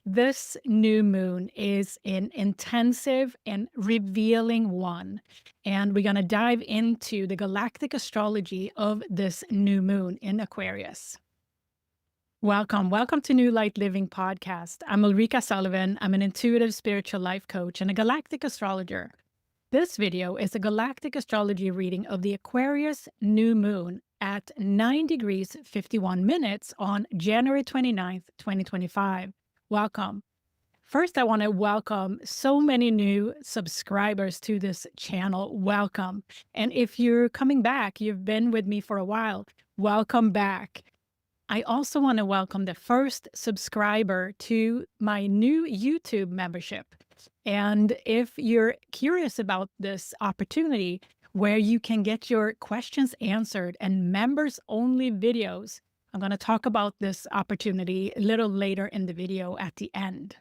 This new moon is an intensive and revealing one. And we're going to dive into the galactic astrology of this new moon in Aquarius. Welcome to New Light Living Podcast. I'm Ulrika Sullivan. I'm an intuitive spiritual life coach and a galactic astrologer. This video is a galactic astrology reading of the Aquarius new moon at 9 degrees 51 minutes on January 29th, 2025. Welcome. First, I want to welcome so many new subscribers to this channel. Welcome. And if you're coming back, you've been with me for a while, welcome back. I also want to welcome the first subscriber to my new YouTube membership. And if you're curious about this opportunity where you can get your questions answered and members-only videos, I'm going to talk about this opportunity a little later in the video at the end.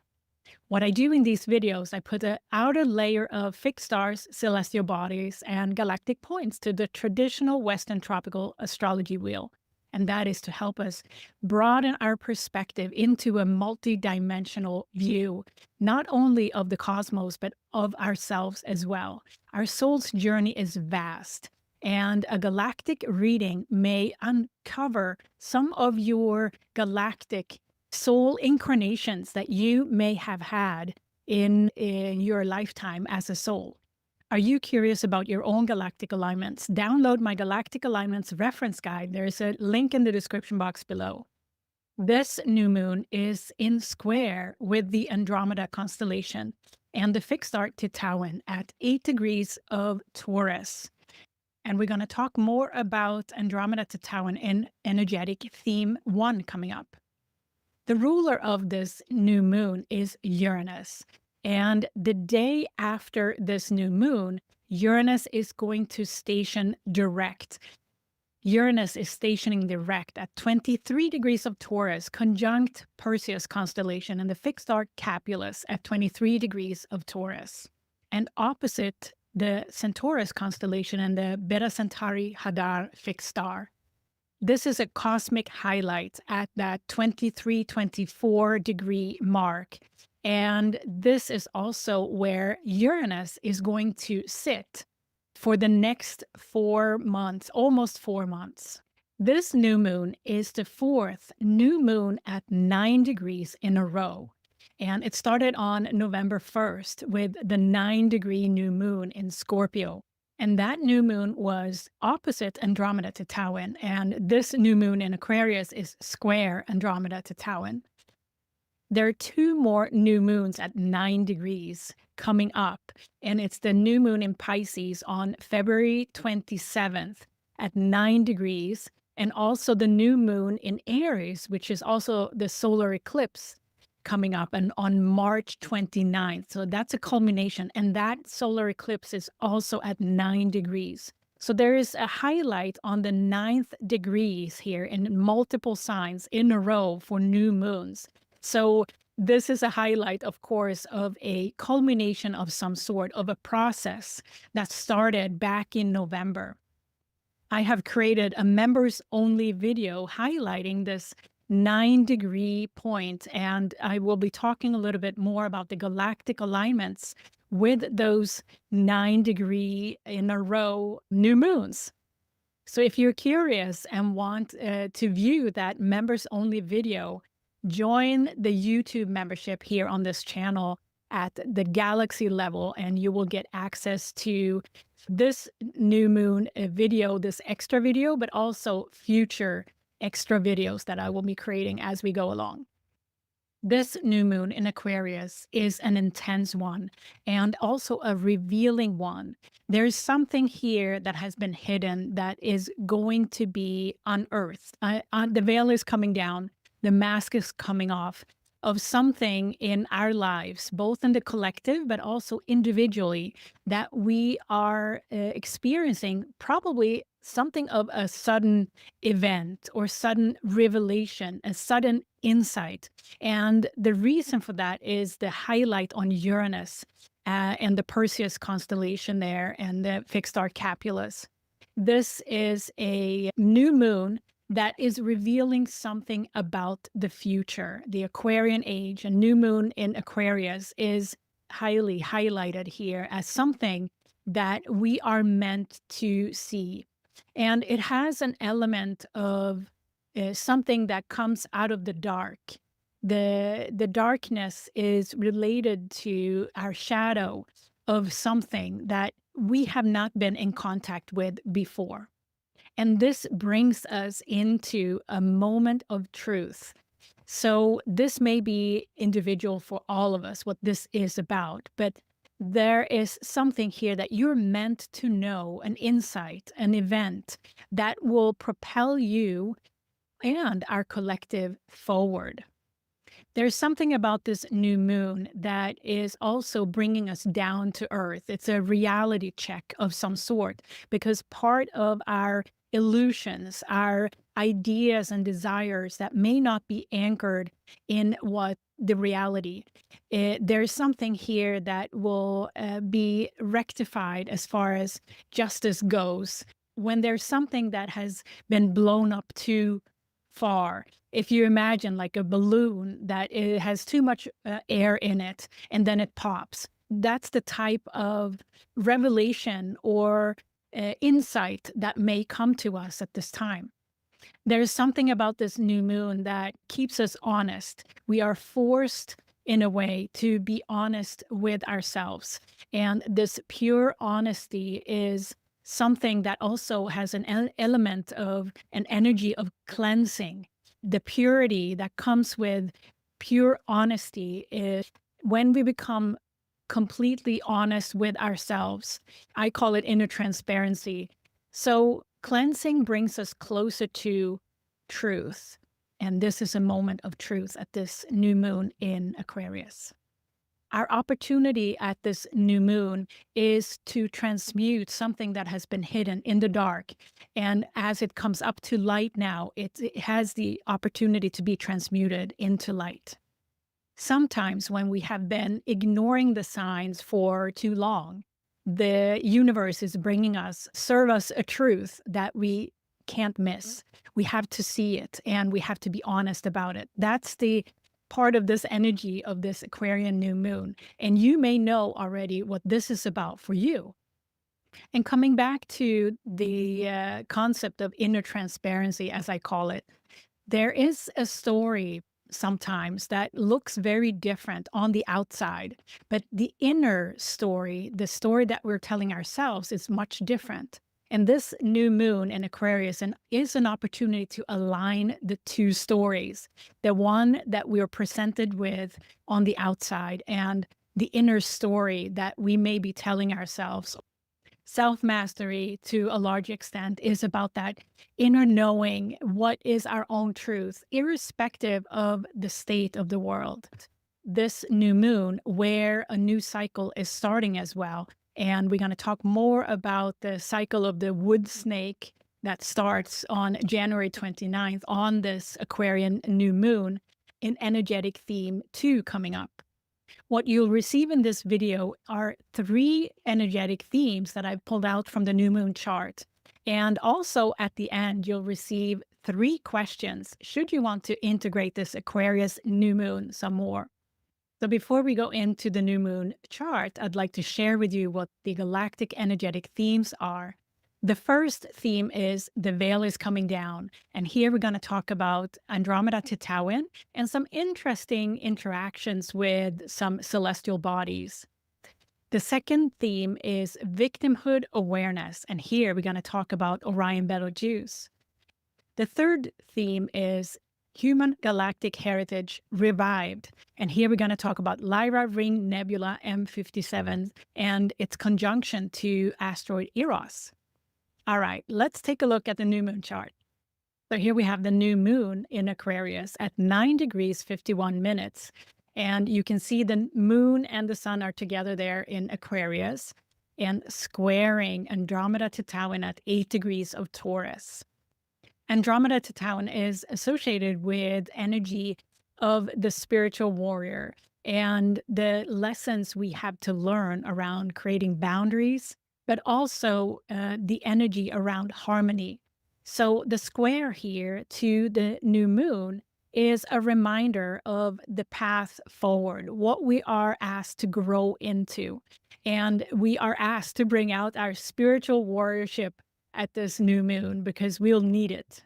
What I do in these videos, I put an outer layer of fixed stars, celestial bodies, and galactic points to the traditional Western tropical astrology wheel. And that is to help us broaden our perspective into a multidimensional view, not only of the cosmos, but of ourselves as well. Our soul's journey is vast, and a galactic reading may uncover some of your galactic soul incarnations that you may have had in your lifetime as a soul. Are you curious about your own galactic alignments? Download my Galactic Alignments reference guide. There's a link in the description box below. This new moon is in square with the Andromeda constellation and the fixed star Titwain at 8 degrees of Taurus. And we're going to talk more about Andromeda-Titwain in Energetic Theme 1 coming up. The ruler of this new moon is Uranus. And the day after this new moon, Uranus is going to station direct. Uranus is stationing direct at 23 degrees of Taurus, conjunct Perseus constellation, and the fixed star Capulus at 23 degrees of Taurus. And opposite the Centaurus constellation and the Beta Centauri Hadar fixed star. This is a cosmic highlight at that 23-24 degree mark. And this is also where Uranus is going to sit for the next 4 months, almost 4 months. This new moon is the 4th new moon at 9 degrees in a row. And it started on November 1st with the 9-degree new moon in Scorpio. And that new moon was opposite Andromeda-Titwain. And this new moon in Aquarius is square Andromeda-Titwain. There are 2 more new moons at 9 degrees coming up, and it's the new moon in Pisces on February 27th at 9 degrees, and also the new moon in Aries, which is also the solar eclipse coming up and on March 29th. So that's a culmination, and that solar eclipse is also at 9 degrees. So there is a highlight on the 9th degrees here in multiple signs in a row for new moons. So this is a highlight, of course, of a culmination of some sort, of a process that started back in November. I have created a members-only video highlighting this 9-degree point, and I will be talking a little bit more about the galactic alignments with those 9-degree in a row new moons. So if you're curious and want to view that members-only video, join the YouTube membership here on this channel at the galaxy level, and you will get access to this new moon video, this extra video, but also future extra videos that I will be creating as we go along. This new moon in Aquarius is an intense one and also a revealing one. There's something here that has been hidden that is going to be unearthed. The veil is coming down. The mask is coming off of something in our lives, both in the collective, but also individually, that we are experiencing probably something of a sudden event or sudden revelation, a sudden insight. And the reason for that is the highlight on Uranus and the Perseus constellation there and the fixed star Capulus. This is a new moon that is revealing something about the future. The Aquarian age, a new moon in Aquarius, is highly highlighted here as something that we are meant to see. And it has an element of something that comes out of the dark. The darkness is related to our shadow of something that we have not been in contact with before. And this brings us into a moment of truth. So this may be individual for all of us, what this is about, but there is something here that you're meant to know, an insight, an event that will propel you and our collective forward. There's something about this new moon that is also bringing us down to earth. It's a reality check of some sort, because part of our illusions, our ideas and desires that may not be anchored in what the reality, there's something here that will be rectified as far as justice goes. When there's something that has been blown up too far, if you imagine like a balloon that it has too much air in it and then it pops, that's the type of revelation or insight that may come to us at this time. There's something about this new moon that keeps us honest. We are forced in a way to be honest with ourselves. And this pure honesty is something that also has an element of an energy of cleansing. The purity that comes with pure honesty is when we become completely honest with ourselves. I call it inner transparency. So cleansing brings us closer to truth. And this is a moment of truth at this new moon in Aquarius. Our opportunity at this new moon is to transmute something that has been hidden in the dark. And as it comes up to light now, it has the opportunity to be transmuted into light. Sometimes when we have been ignoring the signs for too long, the universe is bringing us, serve us a truth that we can't miss. We have to see it and we have to be honest about it. That's the part of this energy of this Aquarian new moon. And you may know already what this is about for you. And coming back to the concept of inner transparency, as I call it, there is a story sometimes that looks very different on the outside, but the inner story, the story that we're telling ourselves, is much different. And this new moon in Aquarius is an opportunity to align the two stories, the one that we're presented with on the outside and the inner story that we may be telling ourselves. Self-mastery, to a large extent, is about that inner knowing what is our own truth, irrespective of the state of the world. This new moon, where a new cycle is starting as well. And we're going to talk more about the cycle of the wood snake that starts on January 29th on this Aquarian new moon, in energetic theme 2 coming up. What you'll receive in this video are 3 energetic themes that I've pulled out from the new moon chart. And also at the end, you'll receive 3 questions should you want to integrate this Aquarius new moon some more. So before we go into the new moon chart, I'd like to share with you what the galactic energetic themes are. The first theme is the veil is coming down. And here we're going to talk about Andromeda-Titwain and some interesting interactions with some celestial bodies. The second theme is victimhood awareness. And here we're going to talk about Orion Betelgeuse. The third theme is human galactic heritage revived. And here we're going to talk about Lyra Ring Nebula M57 and its conjunction to asteroid Eros. All right, let's take a look at the new moon chart. So here we have the new moon in Aquarius at 9 degrees 51 minutes. And you can see the moon and the sun are together there in Aquarius and squaring Andromeda-Titwain at 8 degrees of Taurus. Andromeda-Titwain is associated with energy of the spiritual warrior and the lessons we have to learn around creating boundaries, but also the energy around harmony. So the square here to the new moon is a reminder of the path forward, what we are asked to grow into. And we are asked to bring out our spiritual warriorship at this new moon because we'll need it.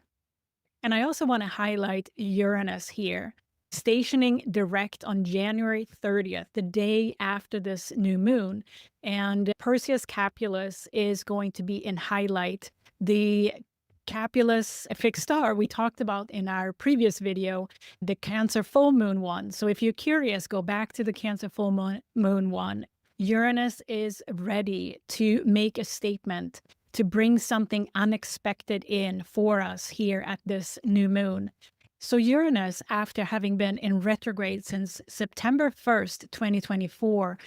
And I also want to highlight Uranus here, stationing direct on January 30th, the day after this new moon. And Perseus-Capulus is going to be in highlight. The Capulus fixed star we talked about in our previous video, the Cancer full moon one. So if you're curious, go back to the Cancer full moon one. Uranus is ready to make a statement, to bring something unexpected in for us here at this new moon. So Uranus, after having been in retrograde since September 1st, 2024,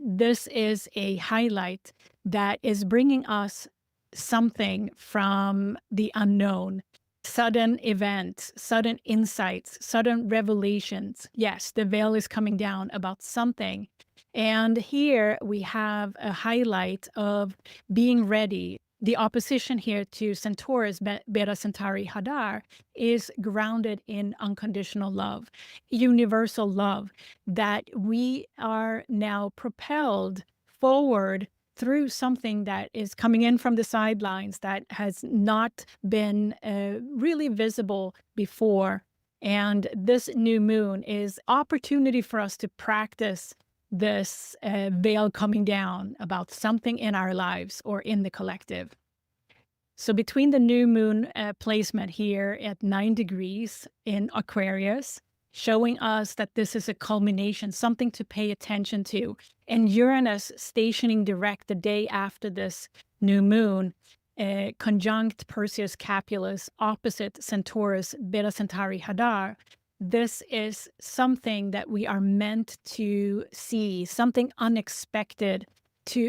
this is a highlight that is bringing us something from the unknown, sudden events, sudden insights, sudden revelations. Yes, the veil is coming down about something. And here we have a highlight of being ready. The opposition here to Centaurus, Beta Centauri Hadar, is grounded in unconditional love, universal love, that we are now propelled forward through something that is coming in from the sidelines that has not been really visible before. And this new moon is opportunity for us to practice this veil coming down about something in our lives or in the collective. So between the new moon placement here at 9 degrees in Aquarius, showing us that this is a culmination, something to pay attention to, and Uranus stationing direct the day after this new moon, conjunct Perseus-Capulus, opposite Centaurus, Beta Centauri Hadar, this is something that we are meant to see, something unexpected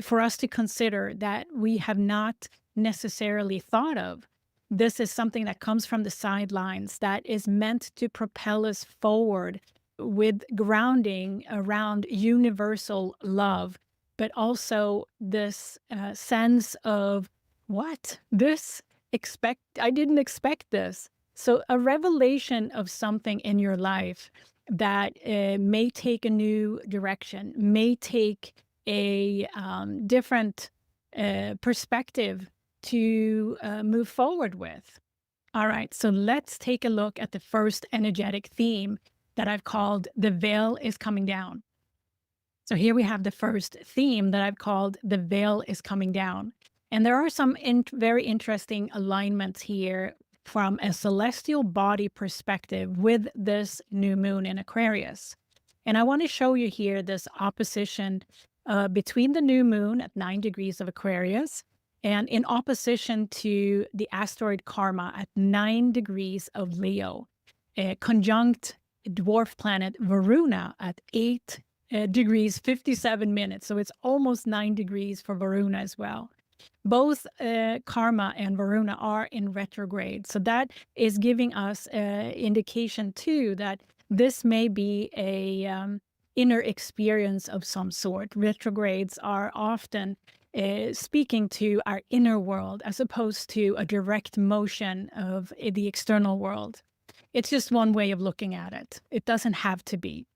for us to consider that we have not necessarily thought of. This is something that comes from the sidelines that is meant to propel us forward with grounding around universal love, but also this sense of I didn't expect this. So a revelation of something in your life that may take a new direction, may take a different perspective to move forward with. All right, so let's take a look at the first energetic theme that I've called The Veil is Coming Down. So here we have the first theme that I've called The Veil is Coming Down. And there are some very interesting alignments here from a celestial body perspective with this new moon in Aquarius. And I want to show you here this opposition between the new moon at 9 degrees of Aquarius and in opposition to the asteroid Karma at 9 degrees of Leo, conjunct dwarf planet Varuna at 8 degrees 57 minutes. So it's almost 9 degrees for Varuna as well. Both Karma and Varuna are in retrograde. So that is giving us indication too that this may be a inner experience of some sort. Retrogrades are often speaking to our inner world as opposed to a direct motion of the external world. It's just one way of looking at it. It doesn't have to be.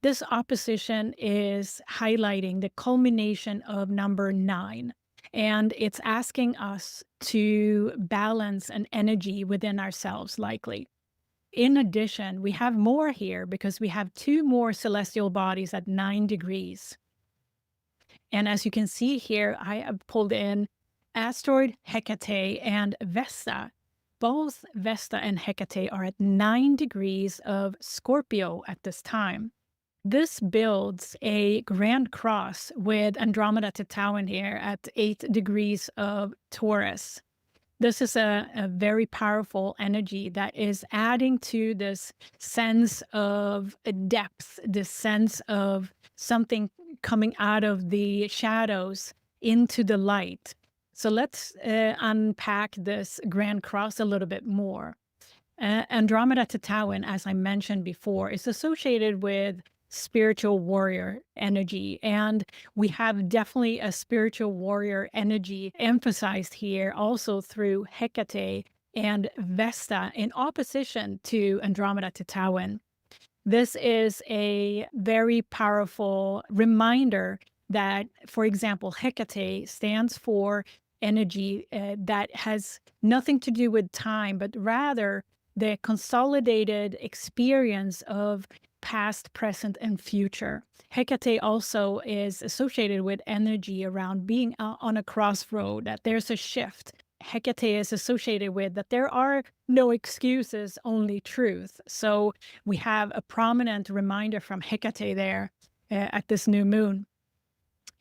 This opposition is highlighting the culmination of number 9. And it's asking us to balance an energy within ourselves, likely. In addition, we have more here because we have 2 more celestial bodies at 9 degrees. And as you can see here, I have pulled in asteroid Hecate and Vesta. Both Vesta and Hecate are at 9 degrees of Scorpio at this time. This builds a grand cross with Andromeda-Titwain here at 8 degrees of Taurus. This is a very powerful energy that is adding to this sense of depth, this sense of something coming out of the shadows into the light. So let's unpack this grand cross a little bit more. Andromeda-Titwain, as I mentioned before, is associated with spiritual warrior energy. And we have definitely a spiritual warrior energy emphasized here also through Hecate and Vesta in opposition to Andromeda-Titwain. This is a very powerful reminder that, for example, Hecate stands for energy that has nothing to do with time, but rather the consolidated experience of past, present, and future. Hecate also is associated with energy around being on a crossroad, that there's a shift. Hecate is associated with that there are no excuses, only truth. So we have a prominent reminder from Hecate there at this new moon.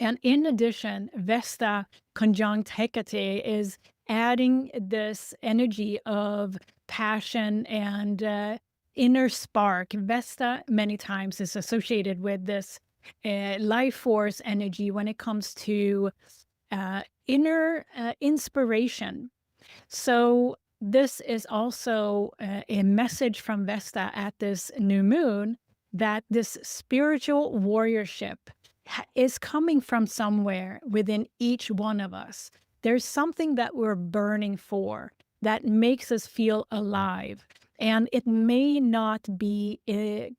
And in addition, Vesta conjunct Hecate is adding this energy of passion and inner spark. Vesta many times is associated with this life force energy when it comes to inner inspiration. So this is also a message from Vesta at this new moon, that this spiritual warriorship is coming from somewhere within each one of us. There's something that we're burning for that makes us feel alive. And it may not be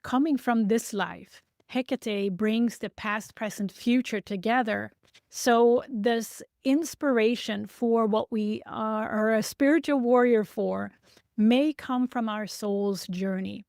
coming from this life. Hecate brings the past, present, future together. So this inspiration for what we are a spiritual warrior for may come from our soul's journey.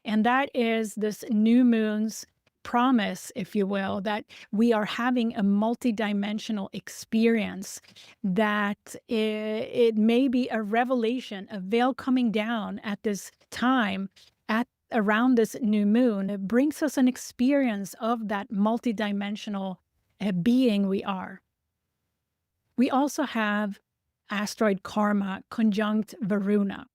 And that is this new moon's promise, if you will, that we are having a multidimensional experience, that it may be a revelation, a veil coming down at this time, at around this new moon. It brings us an experience of that multidimensional being we are. We also have asteroid Karma conjunct Varuna.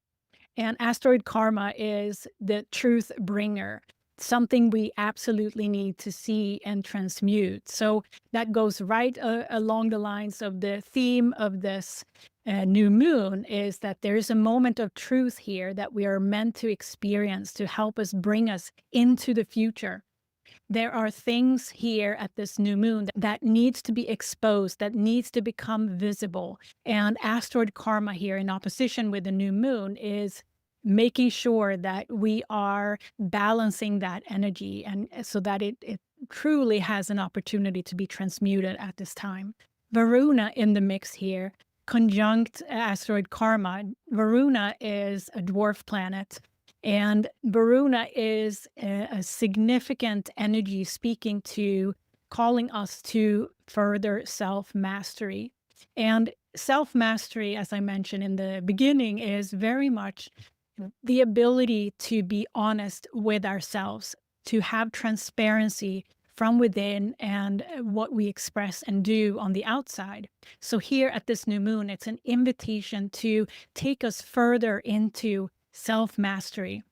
And asteroid Karma is the truth bringer, something we absolutely need to see and transmute. So that goes right along the lines of the theme of this new moon, is that there is a moment of truth here that we are meant to experience to help us bring us into the future. There are things here at this new moon that needs to be exposed, that needs to become visible. And asteroid Karma here in opposition with the new moon is making sure that we are balancing that energy, and so that it truly has an opportunity to be transmuted at this time. Varuna in the mix here, conjunct asteroid Karma. Varuna is a dwarf planet. And Varuna is a significant energy speaking to calling us to further self-mastery. And self-mastery, as I mentioned in the beginning, is very much the ability to be honest with ourselves, to have transparency from within and what we express and do on the outside. So here at this new moon, it's an invitation to take us further into self-mastery.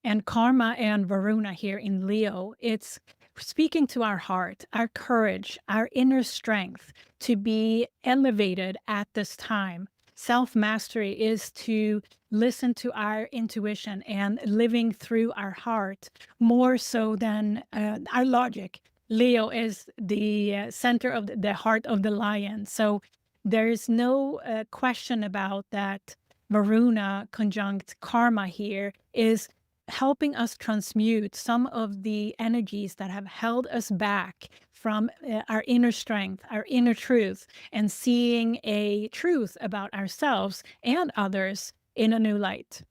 And Karma and Varuna here in Leo, it's speaking to our heart, our courage, our inner strength to be elevated at this time. Self-mastery is to listen to our intuition and living through our heart more so than our logic. Leo is the center of the heart of the lion. So there is no question about that. Varuna conjunct Karma here is helping us transmute some of the energies that have held us back from our inner strength, our inner truth, and seeing a truth about ourselves and others in a new light.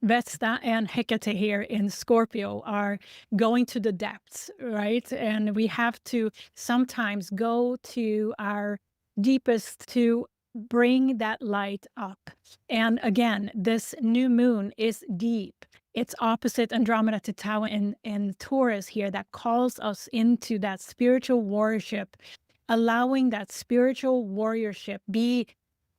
Vesta and Hecate here in Scorpio are going to the depths, right? And we have to sometimes go to our deepest to bring that light up. And again, this new moon is deep. It's opposite Andromeda-Titwain in Taurus here, that calls us into that spiritual warriorship, allowing that spiritual warriorship be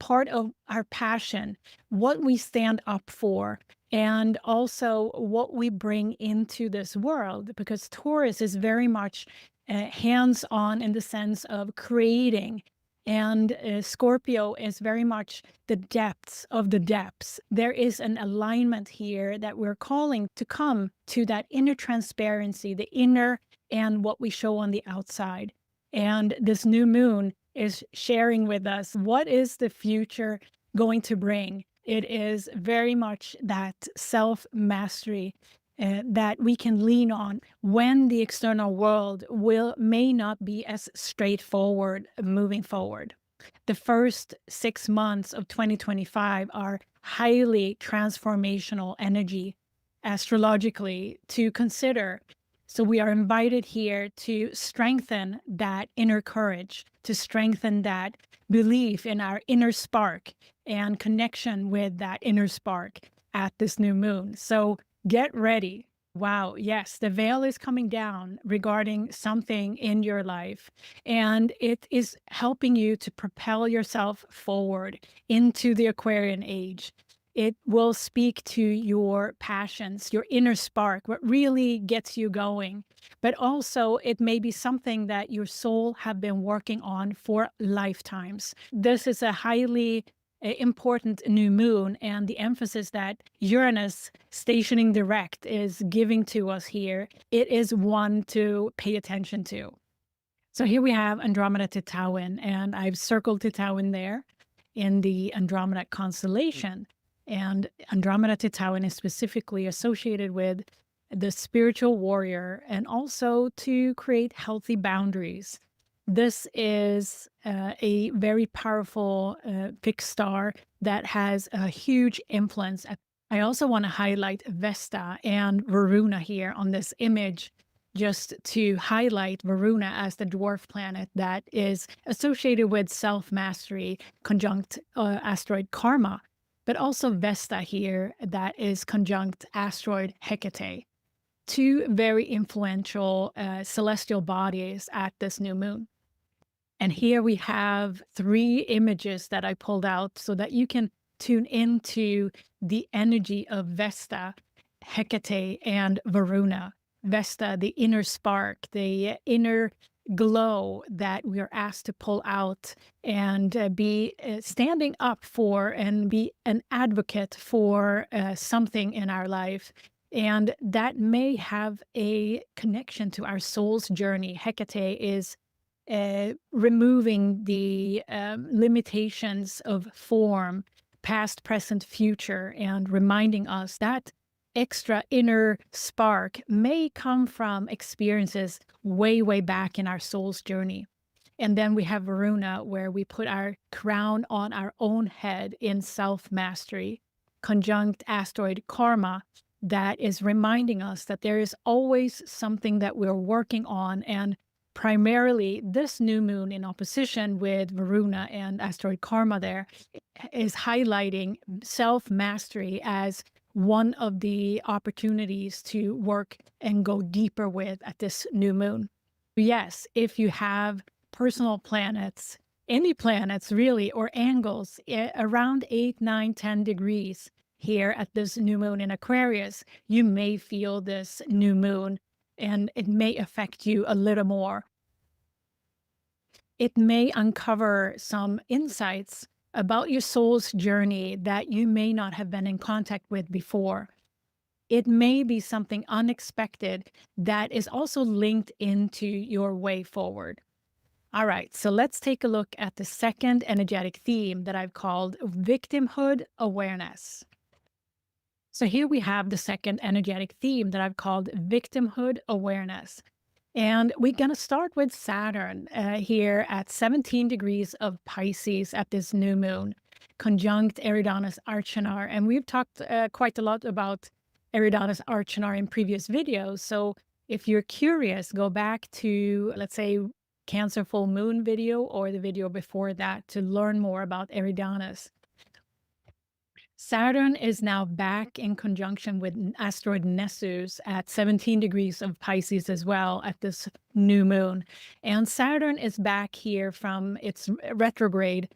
part of our passion, what we stand up for, and also what we bring into this world, because Taurus is very much hands-on in the sense of creating. And Scorpio is very much the depths of the depths. There is an alignment here that we're calling to come to that inner transparency, the inner and what we show on the outside. And this new moon is sharing with us, what is the future going to bring? It is very much that self-mastery that we can lean on when the external world may not be as straightforward moving forward. The first 6 months of 2025 are highly transformational energy astrologically to consider. So we are invited here to strengthen that inner courage, to strengthen that belief in our inner spark and connection with that inner spark at this new moon. So get ready. Wow, yes, the veil is coming down regarding something in your life, and it is helping you to propel yourself forward into the Aquarian age. It will speak to your passions, your inner spark, what really gets you going. But also, it may be something that your soul have been working on for lifetimes. This is a highly important new moon, and the emphasis that Uranus stationing direct is giving to us here, it is one to pay attention to. So here we have Andromeda-Titwain, and I've circled Titwain there in the Andromeda constellation. And Andromeda-Titwain is specifically associated with the spiritual warrior and also to create healthy boundaries. This is a very powerful fixed star that has a huge influence. I also want to highlight Vesta and Varuna here on this image, just to highlight Varuna as the dwarf planet that is associated with self-mastery, conjunct asteroid Karma, but also Vesta here that is conjunct asteroid Hecate. Two very influential celestial bodies at this new moon. And here we have 3 images that I pulled out so that you can tune into the energy of Vesta, Hecate, and Varuna. Vesta, the inner spark, the inner glow that we are asked to pull out and be standing up for and be an advocate for something in our life. And that may have a connection to our soul's journey. Hecate is removing the limitations of form, past, present, future, and reminding us that extra inner spark may come from experiences way, way back in our soul's journey. And then we have Varuna, where we put our crown on our own head in self-mastery, conjunct asteroid Karma, that is reminding us that there is always something that we're working on. And primarily, this new moon in opposition with Varuna and asteroid Karma there is highlighting self-mastery as one of the opportunities to work and go deeper with at this new moon. Yes, if you have personal planets, any planets really, or angles around 8, 9, 10 degrees here at this new moon in Aquarius, you may feel this new moon and it may affect you a little more. It may uncover some insights about your soul's journey that you may not have been in contact with before. It may be something unexpected that is also linked into your way forward. All right, so let's take a look at the second energetic theme that I've called victimhood awareness. So here we have the second energetic theme that I've called victimhood awareness. And we're going to start with Saturn here at 17 degrees of Pisces at this new moon, conjunct Eridanus Arcanar. And we've talked quite a lot about Eridanus Arcanar in previous videos. So if you're curious, go back to, let's say, Cancer full moon video or the video before that to learn more about Eridanus. Saturn is now back in conjunction with asteroid Nessus at 17 degrees of Pisces as well at this new moon. And Saturn is back here from its retrograde.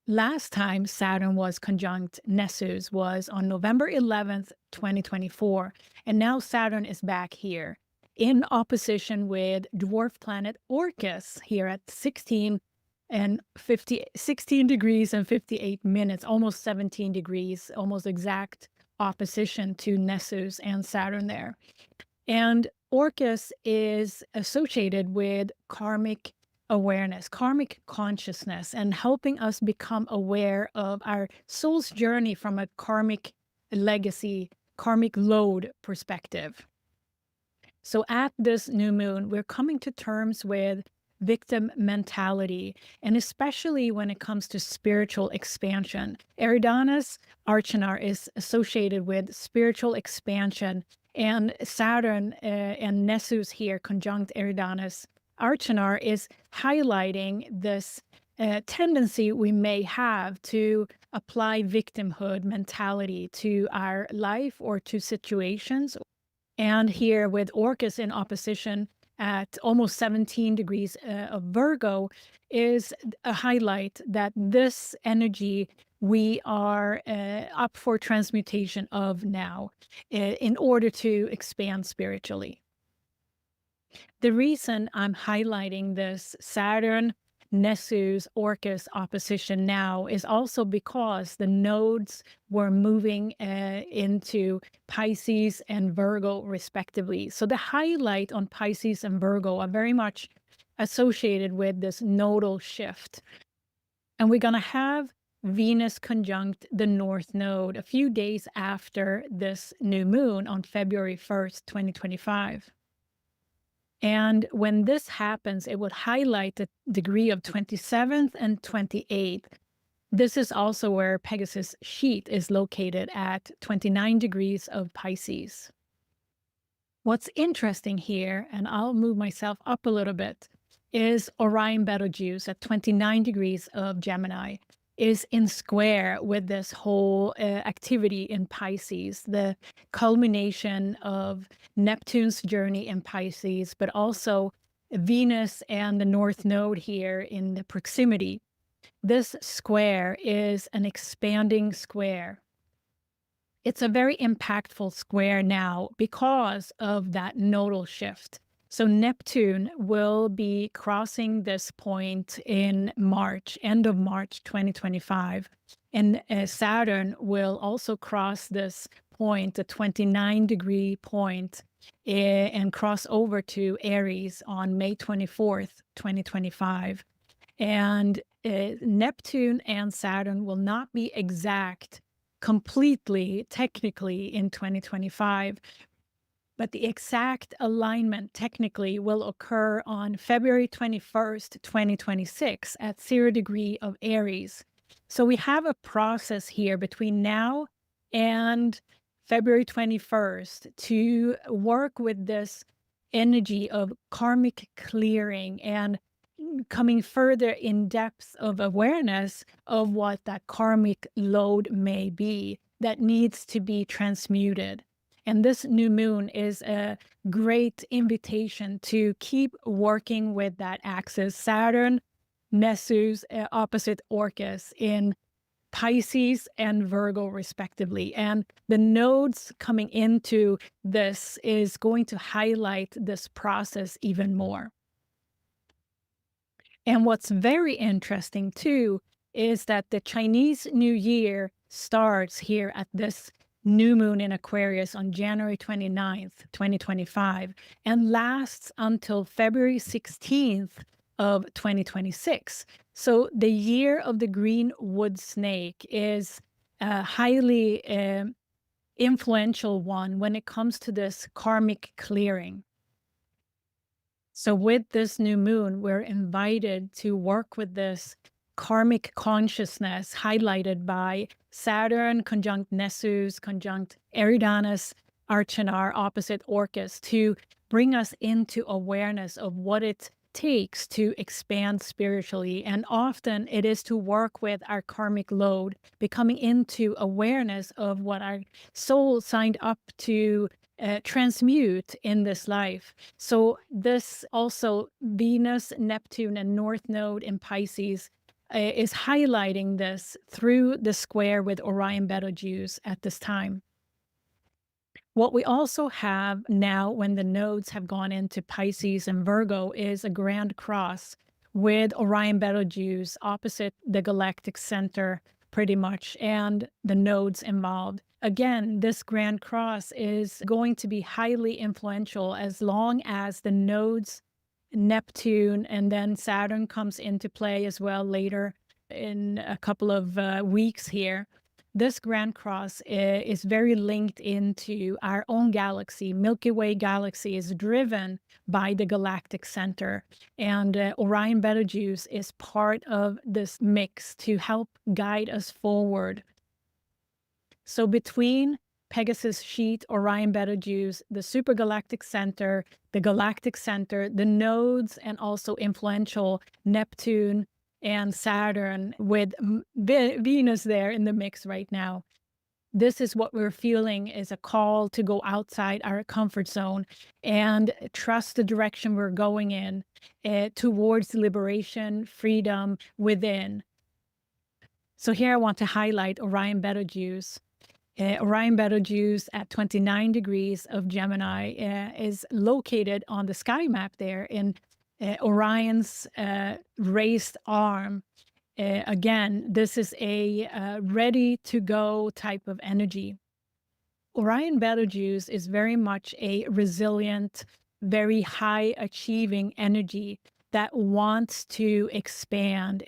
Last time Saturn was conjunct Nessus was on November 11th, 2024. And now Saturn is back here in opposition with dwarf planet Orcus here at 16 degrees and 58 minutes, almost 17 degrees, almost exact opposition to Nessus and Saturn there. And Orcus is associated with karmic awareness, karmic consciousness, and helping us become aware of our soul's journey from a karmic legacy, karmic load perspective. So at this new moon, we're coming to terms with victim mentality, and especially when it comes to spiritual expansion. Eridanus Arcanar is associated with spiritual expansion, and Saturn and Nessus here, conjunct Eridanus Arcanar, is highlighting this tendency we may have to apply victimhood mentality to our life or to situations. And here with Orcus in opposition at almost 17 degrees of Virgo is a highlight that this energy we are up for transmutation of now in order to expand spiritually. The reason I'm highlighting this Saturn Nessus Orcus opposition now is also because the nodes were moving into Pisces and Virgo respectively. So the highlight on Pisces and Virgo are very much associated with this nodal shift. And we're going to have Venus conjunct the North Node a few days after this new moon on February 1st, 2025. And when this happens, it would highlight the degree of 27th and 28th. This is also where Pegasus sheet is located at 29 degrees of Pisces. What's interesting here, and I'll move myself up a little bit, is Orion Betelgeuse at 29 degrees of Gemini is in square with this whole activity in Pisces, the culmination of Neptune's journey in Pisces, but also Venus and the North Node here in the proximity. This square is an expanding square. It's a very impactful square now because of that nodal shift. So Neptune will be crossing this point in March, end of March 2025. And Saturn will also cross this point, the 29-degree point, and cross over to Aries on May 24th, 2025. And Neptune and Saturn will not be exact completely, technically, in 2025. But the exact alignment technically will occur on February 21st, 2026 at 0 degree of Aries. So we have a process here between now and February 21st to work with this energy of karmic clearing and coming further in depth of awareness of what that karmic load may be that needs to be transmuted. And this new moon is a great invitation to keep working with that axis, Saturn, Nessus, opposite Orcus in Pisces and Virgo respectively. And the nodes coming into this is going to highlight this process even more. And what's very interesting too is that the Chinese New Year starts here at this new moon in Aquarius on January 29th, 2025, and lasts until February 16th of 2026. So the year of the green wood snake is a highly influential one when it comes to this karmic clearing. So with this new moon, we're invited to work with this karmic consciousness highlighted by Saturn conjunct Nessus, conjunct Eridanus Arcanar, opposite Orcus, to bring us into awareness of what it takes to expand spiritually. And often it is to work with our karmic load, becoming into awareness of what our soul signed up to transmute in this life. So this also Venus, Neptune, and North Node in Pisces is highlighting this through the square with Orion Betelgeuse at this time. What we also have now when the nodes have gone into Pisces and Virgo is a grand cross with Orion Betelgeuse opposite the galactic center pretty much, and the nodes involved. Again, this grand cross is going to be highly influential as long as the nodes Neptune, and then Saturn comes into play as well later in a couple of weeks here. This Grand Cross is very linked into our own galaxy. Milky Way galaxy is driven by the galactic center, and Orion Betelgeuse is part of this mix to help guide us forward. So between Pegasus Sheet, Orion Betelgeuse, the supergalactic center, the galactic center, the nodes, and also influential Neptune and Saturn with Venus there in the mix right now. This is what we're feeling is a call to go outside our comfort zone and trust the direction we're going in towards liberation, freedom within. So here I want to highlight Orion Betelgeuse. Orion Betelgeuse at 29 degrees of Gemini is located on the sky map there in Orion's raised arm. Again, this is a ready to go type of energy. Orion Betelgeuse is very much a resilient, very high achieving energy that wants to expand,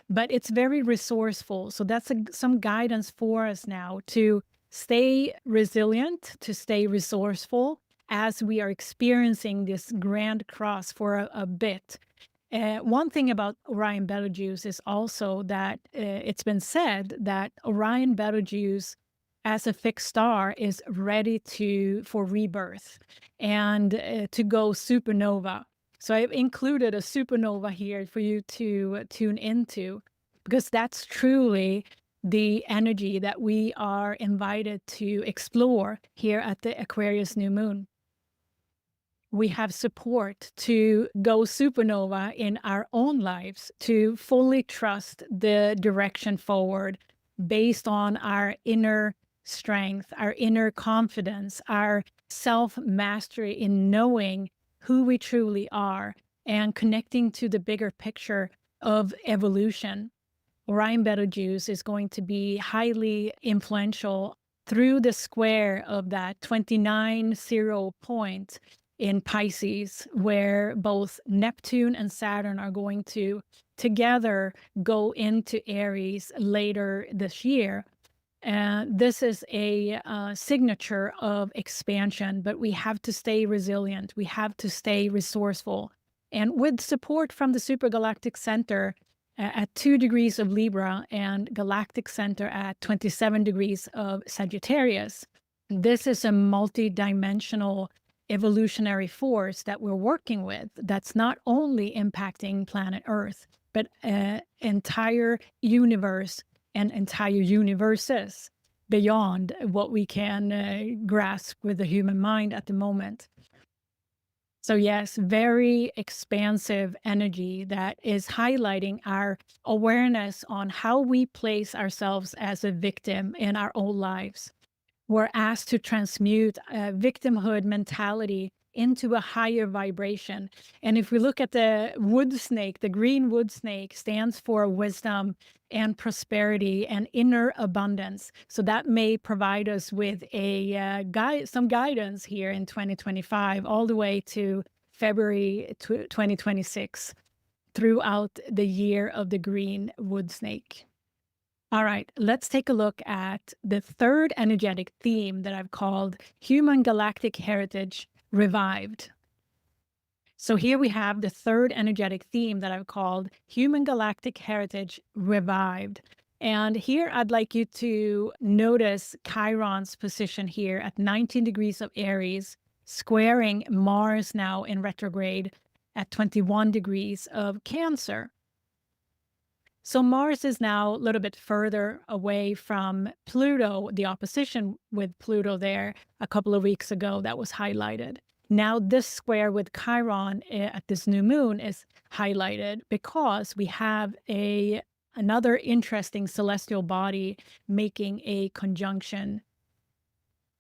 but it's very resourceful. So that's some guidance for us now to stay resilient, to stay resourceful as we are experiencing this grand cross for a bit. One thing about Orion Betelgeuse is also that it's been said that Orion Betelgeuse as a fixed star is ready for rebirth and to go supernova. So I've included a supernova here for you to tune into, because that's truly the energy that we are invited to explore here at the Aquarius new moon. We have support to go supernova in our own lives, to fully trust the direction forward based on our inner strength, our inner confidence, our self-mastery in knowing who we truly are and connecting to the bigger picture of evolution. Orion Betelgeuse is going to be highly influential through the square of that 29-0 point in Pisces, where both Neptune and Saturn are going to together go into Aries later this year. This is a signature of expansion, but we have to stay resilient. We have to stay resourceful. And with support from the supergalactic center at 2 degrees of Libra and galactic center at 27 degrees of Sagittarius, this is a multi-dimensional evolutionary force that we're working with that's not only impacting planet Earth, but entire universe and entire universes beyond what we can grasp with the human mind at the moment. So yes, very expansive energy that is highlighting our awareness on how we place ourselves as a victim in our own lives. We're asked to transmute a victimhood mentality into a higher vibration. And if we look at the wood snake, the green wood snake stands for wisdom and prosperity and inner abundance. So that may provide us with some guidance here in 2025, all the way to February 2026, throughout the year of the green wood snake. All right, let's take a look at the third energetic theme that I've called Human Galactic Heritage Revived. So here we have the third energetic theme that I've called Human Galactic Heritage Revived. And here I'd like you to notice Chiron's position here at 19 degrees of Aries, squaring Mars now in retrograde at 21 degrees of Cancer. So Mars is now a little bit further away from Pluto, the opposition with Pluto there a couple of weeks ago that was highlighted. Now this square with Chiron at this new moon is highlighted because we have another interesting celestial body making a conjunction.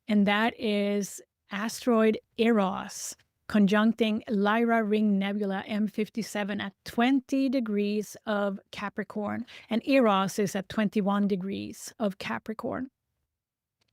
And that is asteroid Eros, conjuncting Lyra Ring Nebula M57 at 20 degrees of Capricorn. And Eros is at 21 degrees of Capricorn.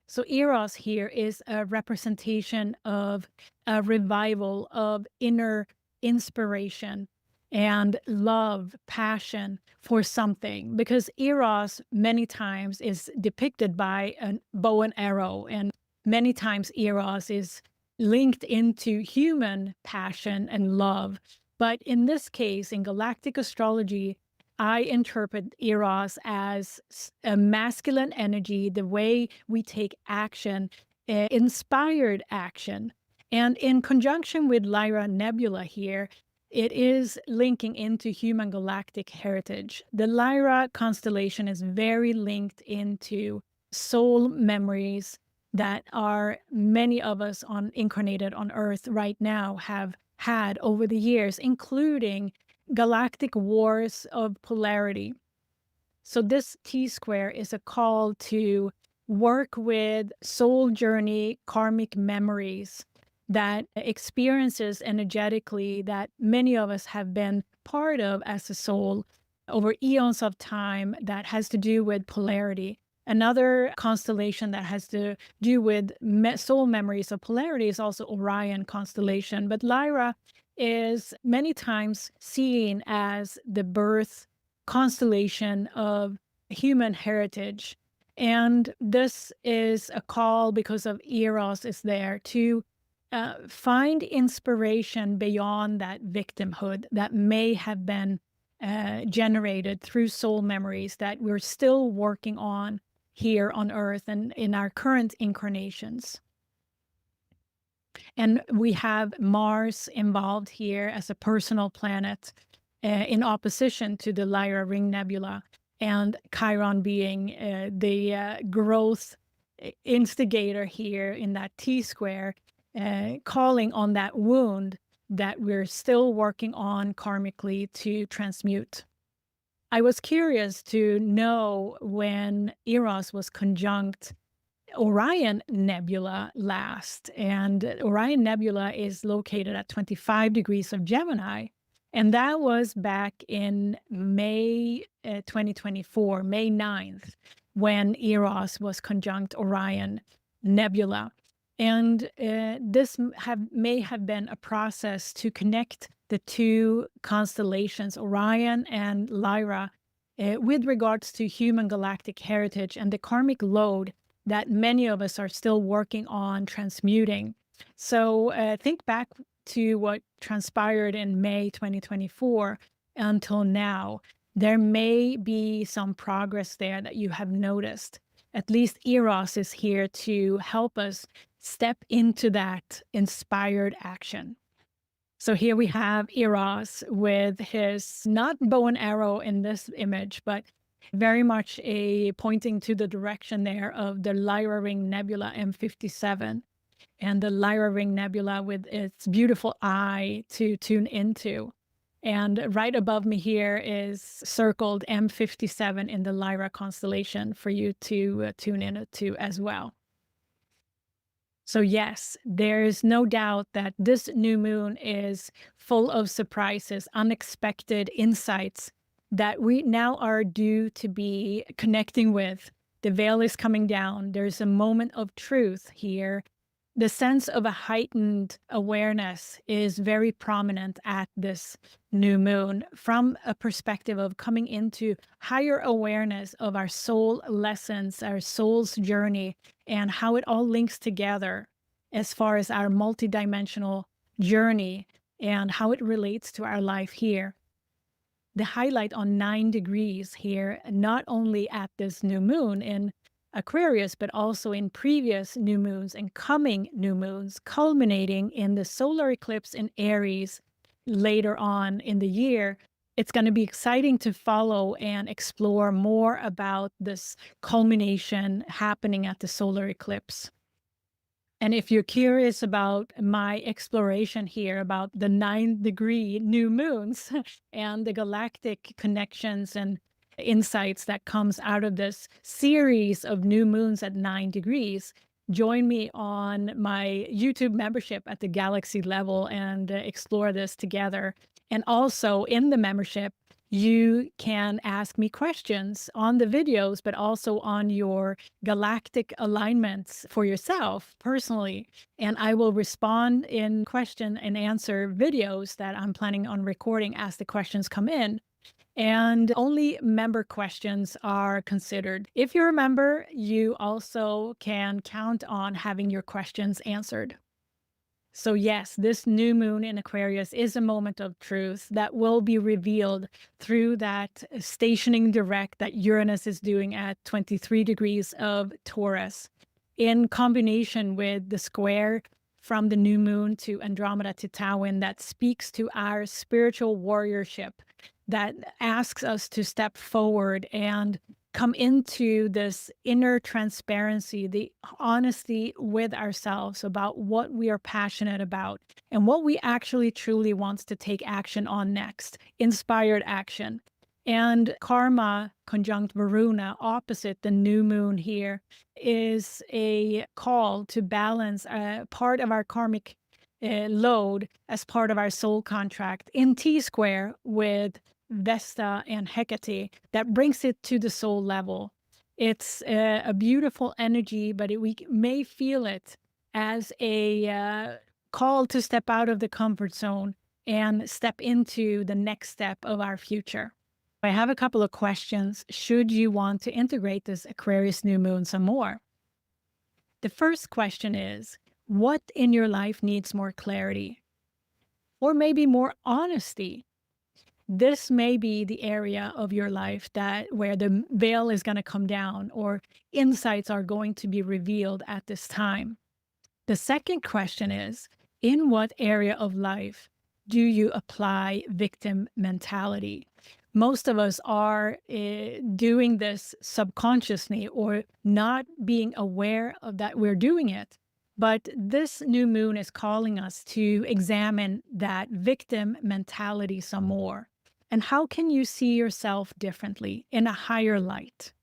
So Eros here is a representation of a revival of inner inspiration and love, passion for something. Because Eros many times is depicted by a bow and arrow, and many times Eros is linked into human passion and love. But in this case, in galactic astrology, I interpret Eros as a masculine energy, the way we take action, inspired action. And in conjunction with Lyra Nebula here, it is linking into human galactic heritage. The Lyra constellation is very linked into soul memories that are many of us incarnated on Earth right now have had over the years, including galactic wars of polarity. So this T-square is a call to work with soul journey karmic memories, that experiences energetically that many of us have been part of as a soul over eons of time, that has to do with polarity. Another constellation that has to do with soul memories of polarity is also Orion constellation. But Lyra is many times seen as the birth constellation of human heritage. And this is a call, because of Eros is there, to find inspiration beyond that victimhood that may have been generated through soul memories that we're still working on here on Earth and in our current incarnations. And we have Mars involved here as a personal planet in opposition to the Lyra Ring Nebula, and Chiron being the growth instigator here in that T-square, calling on that wound that we're still working on karmically to transmute. I was curious to know when Eros was conjunct Orion Nebula last, and Orion Nebula is located at 25 degrees of Gemini, and that was back in May 2024, May 9th, when Eros was conjunct Orion Nebula. And this may have been a process to connect the two constellations, Orion and Lyra, with regards to human galactic heritage and the karmic load that many of us are still working on transmuting. So think back to what transpired in May 2024 until now. There may be some progress there that you have noticed. At least Eros is here to help us step into that inspired action. So here we have Eros with his, not bow and arrow in this image, but very much pointing to the direction there of the Lyra Ring Nebula M57, and the Lyra Ring Nebula with its beautiful eye to tune into. And right above me here is circled M57 in the Lyra constellation for you to tune into as well. So yes, there is no doubt that this new moon is full of surprises, unexpected insights that we now are due to be connecting with. The veil is coming down. There's a moment of truth here. The sense of a heightened awareness is very prominent at this new moon, from a perspective of coming into higher awareness of our soul lessons, our soul's journey, and how it all links together as far as our multidimensional journey and how it relates to our life here. The highlight on 9 degrees here, not only at this new moon in Aquarius, but also in previous new moons and coming new moons, culminating in the solar eclipse in Aries later on in the year. It's going to be exciting to follow and explore more about this culmination happening at the solar eclipse. And if you're curious about my exploration here about the 9-degree new moons and the galactic connections and insights that comes out of this series of new moons at 9 degrees, join me on my YouTube membership at the galaxy level and explore this together. And also in the membership, You can ask me questions on the videos, but also on your galactic alignments for yourself personally. And I will respond in question and answer videos that I'm planning on recording as the questions come in. And only member questions are considered. If you're a member, you also can count on having your questions answered. So, yes, this new moon in Aquarius is a moment of truth that will be revealed through that stationing direct that Uranus is doing at 23 degrees of Taurus, in combination with the square from the new moon to Andromeda-Titwain that speaks to our spiritual warriorship, that asks us to step forward and come into this inner transparency, the honesty with ourselves about what we are passionate about and what we actually truly wants to take action on next, inspired action. And karma conjunct Varuna opposite the new moon here is a call to balance part of our karmic load as part of our soul contract in T square with Vesta and Hecate that brings it to the soul level. It's a beautiful energy, but we may feel it as a call to step out of the comfort zone and step into the next step of our future. I have a couple of questions should you want to integrate this Aquarius new moon some more. The first question is, what in your life needs more clarity? Or maybe more honesty? This may be the area of your life where the veil is going to come down or insights are going to be revealed at this time. The second question is, in what area of life do you apply victim mentality? Most of us are doing this subconsciously or not being aware of that we're doing it. But this new moon is calling us to examine that victim mentality some more. And how can you see yourself differently in a higher light?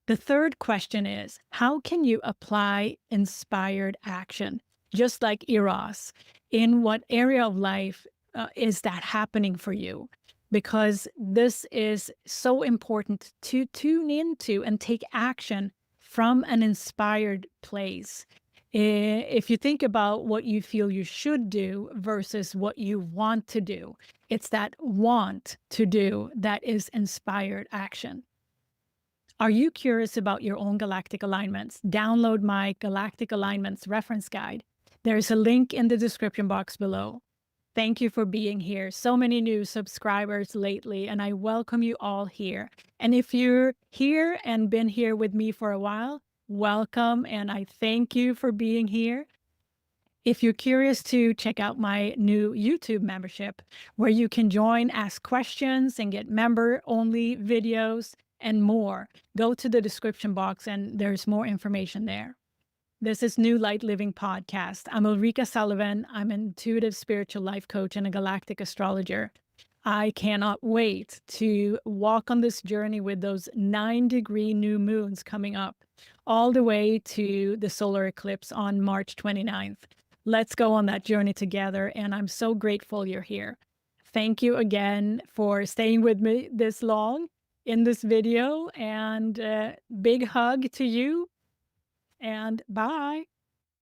The third question is, how can you apply inspired action? Just like Eros, in what area of life is that happening for you? Because this is so important to tune into and take action from an inspired place. If you think about what you feel you should do versus what you want to do, it's that want to do that is inspired action. Are you curious about your own galactic alignments? Download my Galactic Alignments reference guide. There's a link in the description box below. Thank you for being here. So many new subscribers lately, and I welcome you all here. And if you're here and been here with me for a while, welcome, and I thank you for being here. If you're curious to check out my new YouTube membership, where you can join, ask questions, and get member-only videos and more, go to the description box and there's more information there. This is New Light Living Podcast. I'm Ulrika Sullivan. I'm an intuitive spiritual life coach and a galactic astrologer. I cannot wait to walk on this journey with those 9-degree new moons coming up, all the way to the solar eclipse on March 29th. Let's go on that journey together, and I'm so grateful you're here. Thank you again for staying with me this long in this video, and big hug to you, and bye.